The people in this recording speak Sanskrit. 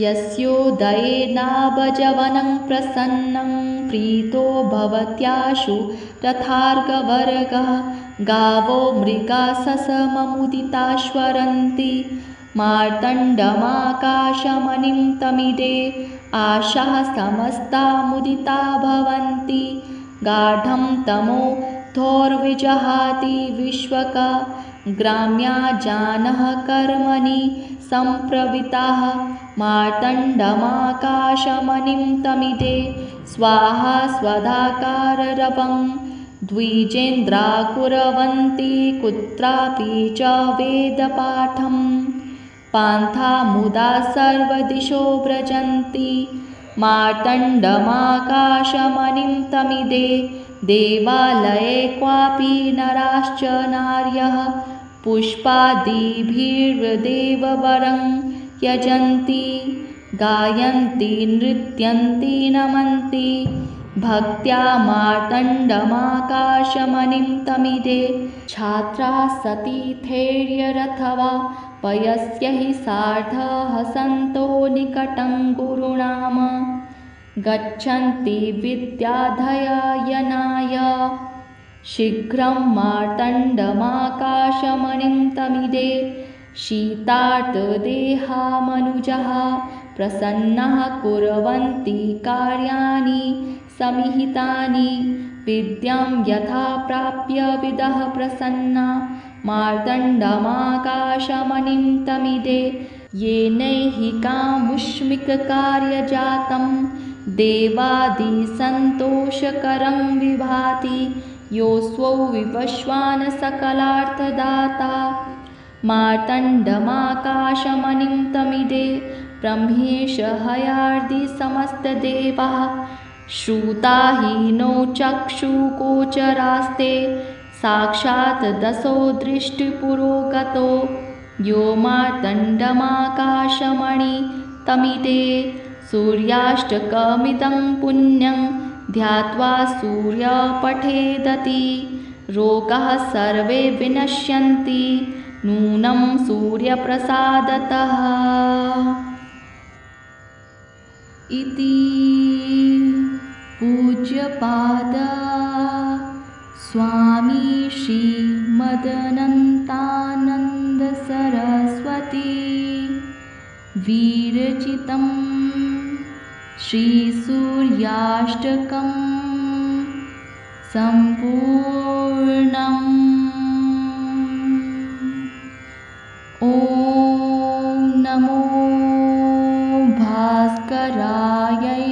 यस्योदयेनाभजवनं प्रसन्नं प्रीतो भवत्याशु रथार्गवर्गः गावो मृगाससममुदिताश्वरन्ति मार्तण्डमाकाशमणिं तमिदे आशाः समस्ता मुदिता भवन्ति गाढं तमो धोर्विजहाति विश्वका ग्राम्या जानः कर्मणि सम्प्रवृत्ताः मार्तण्डमाकाशमणिं तमिदे स्वाहा स्वधाकाररवं द्विजेन्द्राकुर्वन्ति कुत्रापि च वेदपाठं पान्था मुदा सर्वदिशो व्रजन्ति मार्तण्डमाकाशमणिं तमिदे देवालये क्वापि नराश्च नार्यः पुष्पादिभिर्देववरं यजन्ति गायन्ति नृत्यन्ति नमन्ति भक्त्या मार्तण्डमाकाशमणिं तमिदे छात्रा सती थैर्यरथवा पयस्य हि सार्धः सन्तो निकटं गुरुणाम गच्छन्ति विद्याध्ययनाय शीघ्रं मार्तण्डमाकाशमणिं तमिदे शीतार्तदेहा मनुजः प्रसन्नाः कुर्वन्ति कार्याणि समिहितानि विद्यां यथा प्राप्य विदः प्रसन्ना मार्तण्डमाकाशमणिं तमिदे येनैहिकामुष्मिककार्यजातं देवादिसन्तोषकरं विभाति योऽस्वौ विवश्वान् सकलार्थदाता मार्तण्डमाकाशमणिं तमिदे ब्रह्मेश हयार्दि समस्तदेवाः श्रुता हीनो चक्षुगोचरास्ते साक्षात् दशो दृष्टिपुरोगतो यो मार्तण्डमाकाशमणि तमिदे सूर्याष्टकमिदं पुण्यं ध्यात्वा सूर्य पठेदति रोगाः सर्वे विनश्यन्ति नूनं सूर्यप्रसादतः इति पूज्यपाद स्वामी श्रीमदनन्तानन्द सरस्वती विरचितं श्रीसूर्याष्टकं सम्पूर्णम्। ॐ नमो भास्करायै।